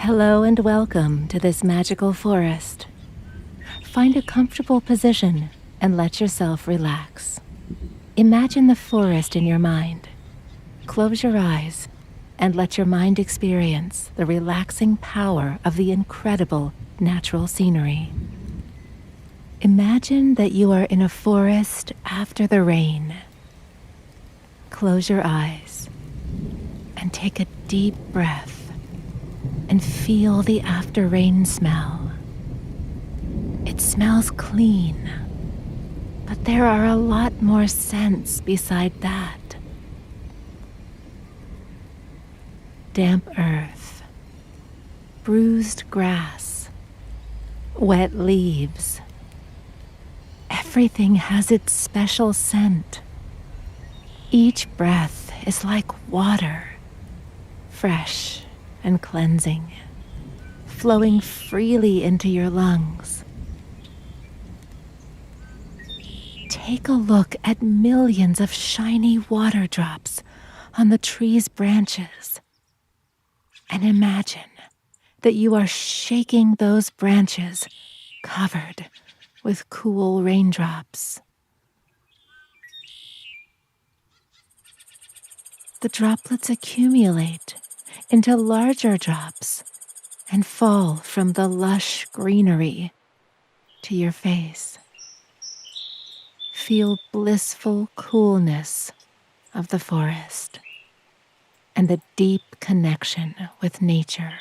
Hello and welcome to this magical forest. Find a comfortable position and let yourself relax. Imagine the forest in your mind. Close your eyes and let your mind experience the relaxing power of the incredible natural scenery. Imagine that you are in a forest after the rain. Close your eyes and take a deep breath and feel the after rain smell. It smells clean, but there are a lot more scents beside that. Damp earth, bruised grass, wet leaves. Everything has its special scent. Each breath is like water, fresh and cleansing, flowing freely into your lungs. Take a look at millions of shiny water drops on the tree's branches, and imagine that you are shaking those branches covered with cool raindrops. The droplets accumulate into larger drops and fall from the lush greenery to your face. Feel blissful coolness of the forest and the deep connection with nature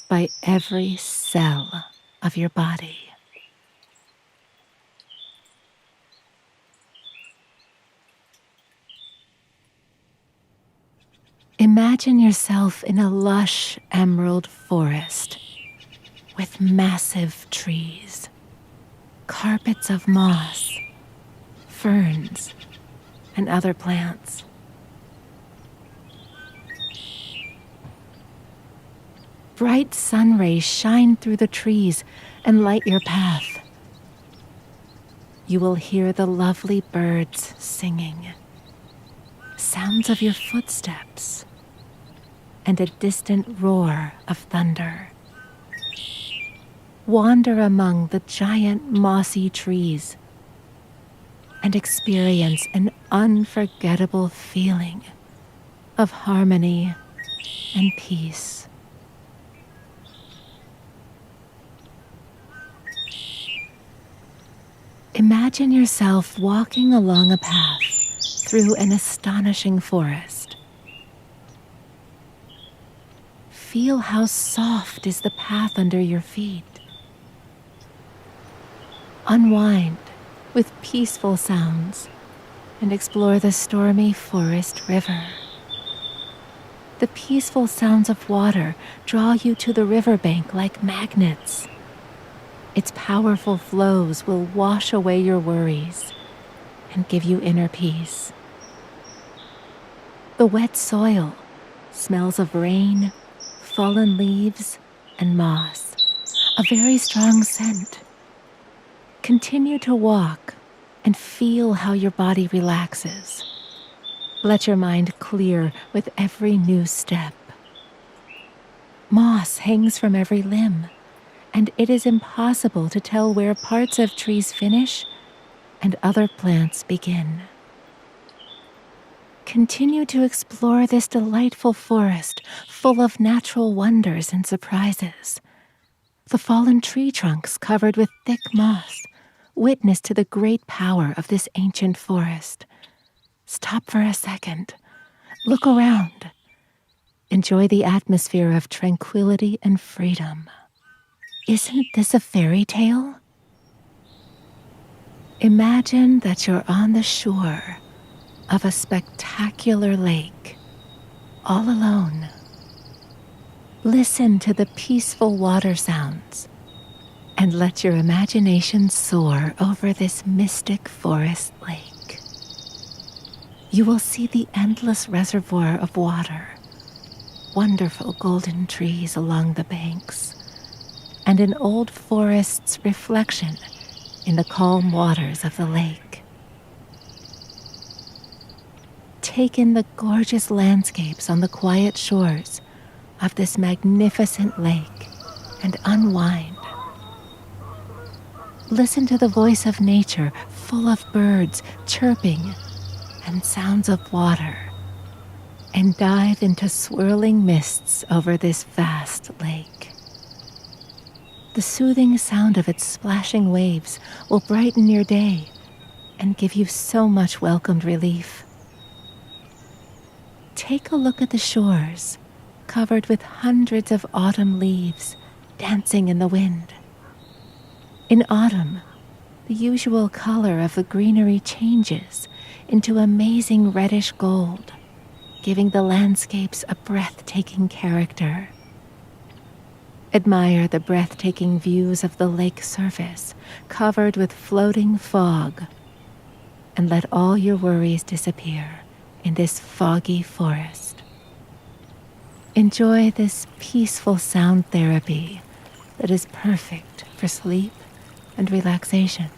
by every cell of your body. Imagine yourself in a lush emerald forest with massive trees, carpets of moss, ferns, and other plants. Bright sun rays shine through the trees and light your path. You will hear the lovely birds singing, sounds of your footsteps, and a distant roar of thunder. Wander among the giant mossy trees and experience an unforgettable feeling of harmony and peace. Imagine yourself walking along a path through an astonishing forest. Feel how soft is the path under your feet. Unwind with peaceful sounds and explore the stormy forest river. The peaceful sounds of water draw you to the riverbank like magnets. Its powerful flows will wash away your worries and give you inner peace. The wet soil smells of rain, fallen leaves, and moss, a very strong scent. Continue to walk and feel how your body relaxes. Let your mind clear with every new step. Moss hangs from every limb, and it is impossible to tell where parts of trees finish and other plants begin. Continue to explore this delightful forest full of natural wonders and surprises. The fallen tree trunks covered with thick moss witness to the great power of this ancient forest. Stop for a second. Look around. Enjoy the atmosphere of tranquility and freedom. Isn't this a fairy tale? Imagine that you're on the shore of a spectacular lake, all alone. Listen to the peaceful water sounds and let your imagination soar over this mystic forest lake. You will see the endless reservoir of water, wonderful golden trees along the banks, and an old forest's reflection in the calm waters of the lake. Take in the gorgeous landscapes on the quiet shores, of this magnificent lake and unwind. Listen to the voice of nature, full of birds chirping and sounds of water, and dive into swirling mists over this vast lake. The soothing sound of its splashing waves will brighten your day and give you so much welcomed relief. Take a look at the shores, covered with hundreds of autumn leaves dancing in the wind. In autumn, the usual color of the greenery changes into amazing reddish gold, giving the landscapes a breathtaking character. Admire the breathtaking views of the lake surface, covered with floating fog, and let all your worries disappear in this foggy forest. Enjoy this peaceful sound therapy that is perfect for sleep and relaxation.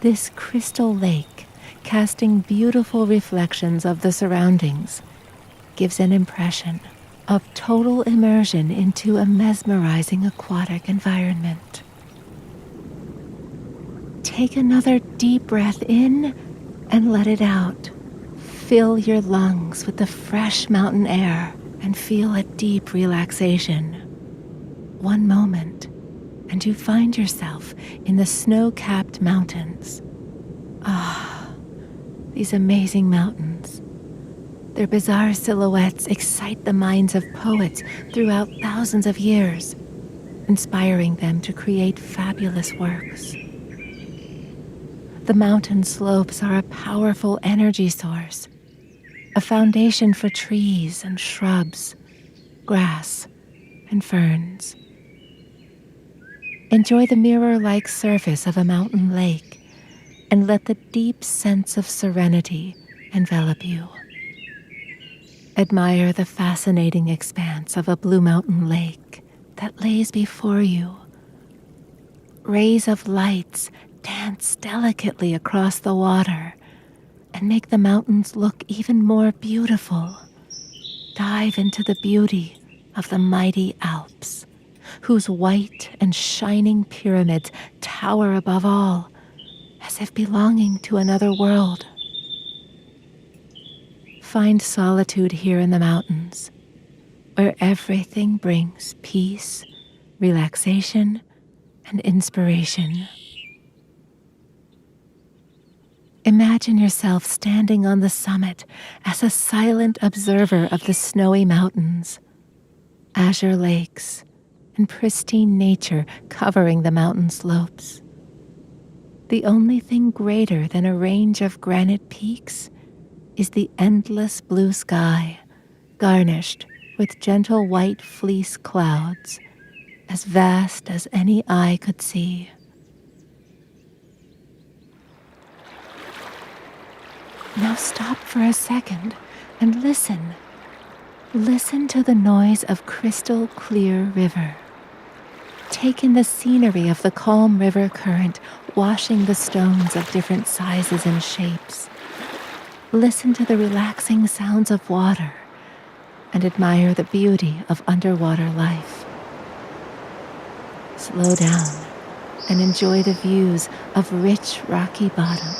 This crystal lake, casting beautiful reflections of the surroundings, gives an impression of total immersion into a mesmerizing aquatic environment. Take another deep breath in and let it out. Fill your lungs with the fresh mountain air and feel a deep relaxation. One moment, and you find yourself in the snow-capped mountains. These amazing mountains. Their bizarre silhouettes excite the minds of poets throughout thousands of years, inspiring them to create fabulous works. The mountain slopes are a powerful energy source, a foundation for trees and shrubs, grass and ferns. Enjoy the mirror-like surface of a mountain lake and let the deep sense of serenity envelop you. Admire the fascinating expanse of a blue mountain lake that lays before you. Rays of lights dance delicately across the water and make the mountains look even more beautiful. Dive into the beauty of the mighty Alps, whose white and shining pyramids tower above all, as if belonging to another world. Find solitude here in the mountains, where everything brings peace, relaxation, and inspiration. Imagine yourself standing on the summit as a silent observer of the snowy mountains, azure lakes, and pristine nature covering the mountain slopes. The only thing greater than a range of granite peaks is the endless blue sky, garnished with gentle white fleece clouds, as vast as any eye could see. Now stop for a second and listen. Listen to the noise of crystal clear river. Take in the scenery of the calm river current washing the stones of different sizes and shapes. Listen to the relaxing sounds of water and admire the beauty of underwater life. Slow down and enjoy the views of rich rocky bottom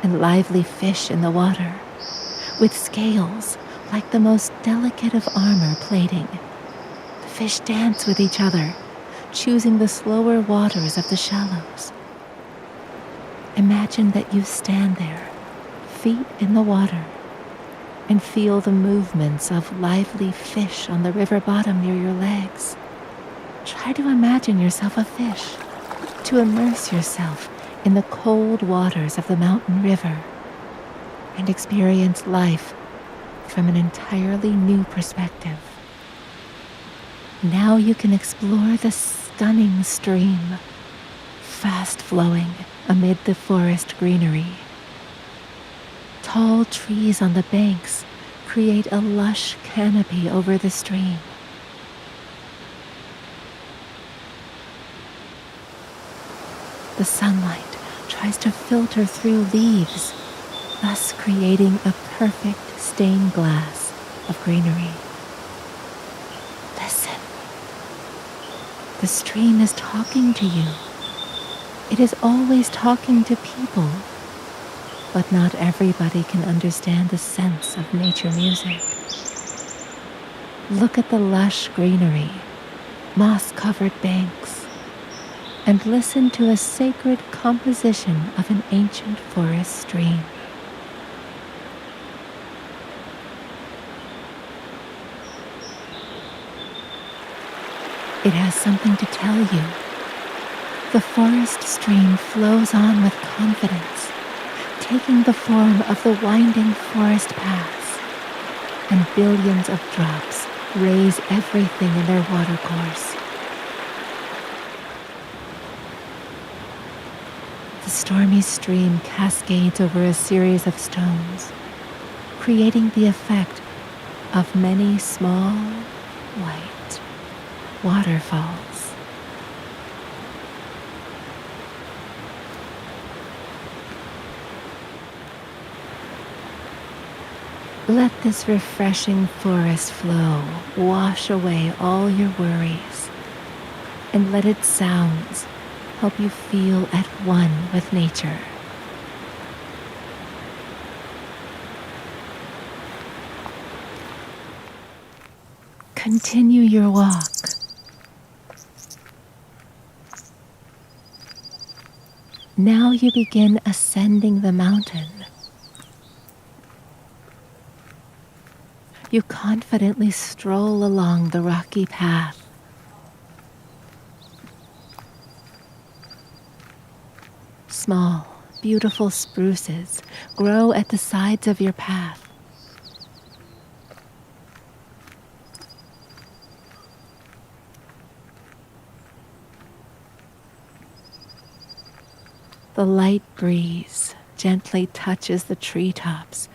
and lively fish in the water, with scales like the most delicate of armor plating. The fish dance with each other, choosing the slower waters of the shallows. Imagine that you stand there, feet in the water, and feel the movements of lively fish on the river bottom near your legs. Try to imagine yourself a fish, to immerse yourself in the cold waters of the mountain river and experience life from an entirely new perspective. Now you can explore the stunning stream, fast flowing amid the forest greenery. Tall trees on the banks create a lush canopy over the stream. The sunlight tries to filter through leaves, thus creating a perfect stained glass of greenery. The stream is talking to you. It is always talking to people, but not everybody can understand the sense of nature music. Look at the lush greenery, moss-covered banks, and listen to a sacred composition of an ancient forest stream. It has something to tell you. The forest stream flows on with confidence, taking the form of the winding forest paths, and billions of drops raise everything in their watercourse. The stormy stream cascades over a series of stones, creating the effect of many small, white waterfalls. Let this refreshing forest flow wash away all your worries, and let its sounds help you feel at one with nature. Continue your walk. Now you begin ascending the mountain. You confidently stroll along the rocky path. Small, beautiful spruces grow at the sides of your path. The light breeze gently touches the treetops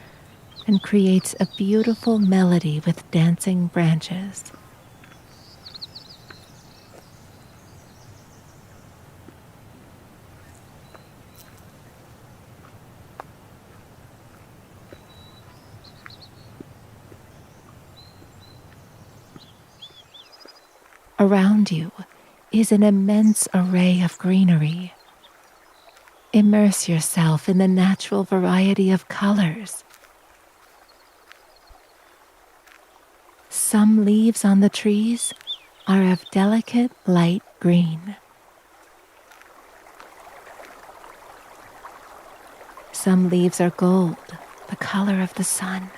and creates a beautiful melody with dancing branches. Around you is an immense array of greenery. Immerse yourself in the natural variety of colors. Some leaves on the trees are of delicate light green. Some leaves are gold, the color of the sun.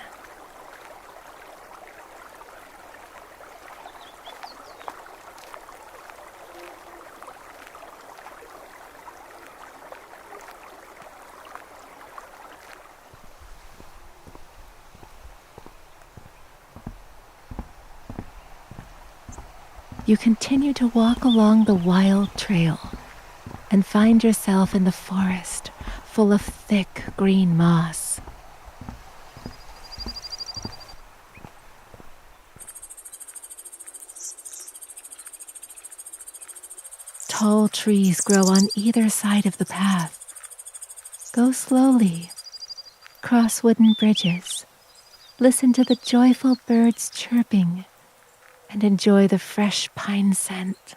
You continue to walk along the wild trail and find yourself in the forest full of thick green moss. Tall trees grow on either side of the path. Go slowly, cross wooden bridges, listen to the joyful birds chirping, and enjoy the fresh pine scent.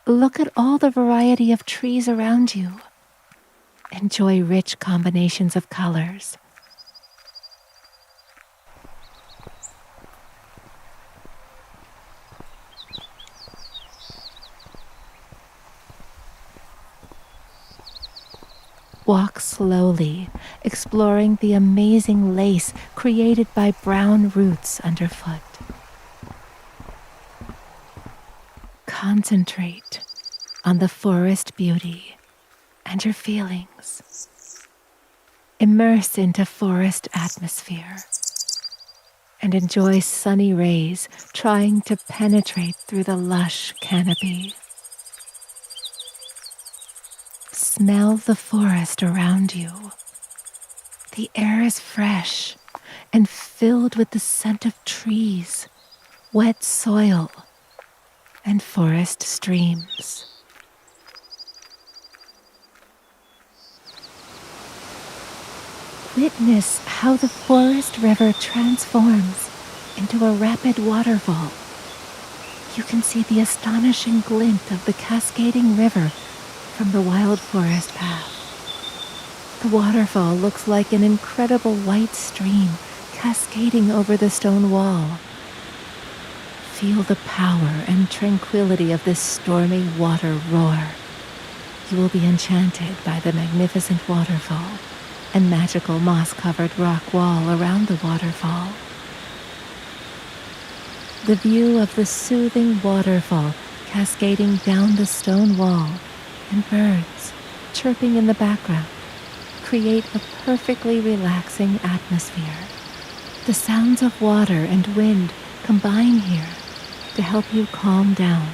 Look at all the variety of trees around you. Enjoy rich combinations of colors. Walk slowly, exploring the amazing lace created by brown roots underfoot. Concentrate on the forest beauty and your feelings. Immerse into forest atmosphere and enjoy sunny rays trying to penetrate through the lush canopy. Smell the forest around you. The air is fresh and filled with the scent of trees, wet soil, and forest streams. Witness how the forest river transforms into a rapid waterfall. You can see the astonishing glint of the cascading river from the wild forest path. The waterfall looks like an incredible white stream cascading over the stone wall. Feel the power and tranquility of this stormy water roar. You will be enchanted by the magnificent waterfall and magical moss-covered rock wall around the waterfall. The view of the soothing waterfall cascading down the stone wall and birds chirping in the background create a perfectly relaxing atmosphere. The sounds of water and wind combine here to help you calm down.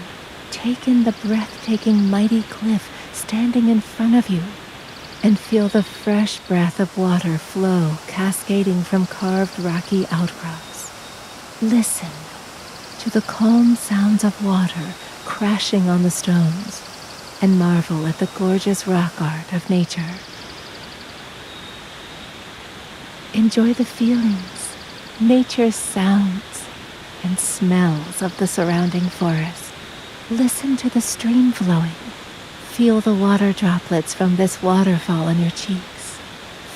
Take in the breathtaking mighty cliff standing in front of you and feel the fresh breath of water flow cascading from carved rocky outcrops. Listen to the calm sounds of water crashing on the stones and marvel at the gorgeous rock art of nature. Enjoy the feelings, nature's sounds, and smells of the surrounding forest. Listen to the stream flowing. Feel the water droplets from this waterfall on your cheeks.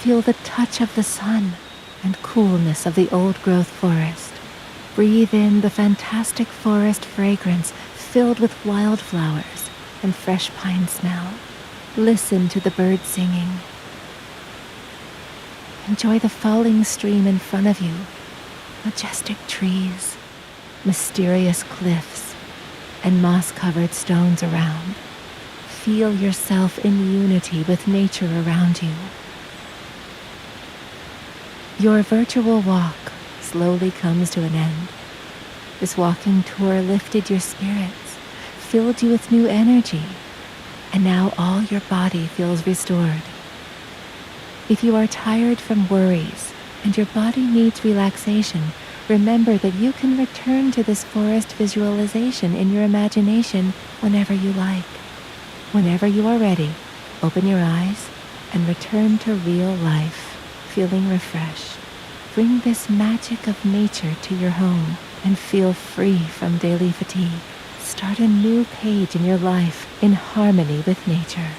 Feel the touch of the sun and coolness of the old-growth forest. Breathe in the fantastic forest fragrance filled with wildflowers and fresh pine smell. Listen to the birds singing. Enjoy the falling stream in front of you, majestic trees, mysterious cliffs, and moss-covered stones around. Feel yourself in unity with nature around you. Your virtual walk slowly comes to an end. This walking tour lifted your spirits, filled you with new energy, and now all your body feels restored. If you are tired from worries and your body needs relaxation, remember that you can return to this forest visualization in your imagination whenever you like. Whenever you are ready, open your eyes and return to real life, feeling refreshed. Bring this magic of nature to your home and feel free from daily fatigue. Start a new page in your life in harmony with nature.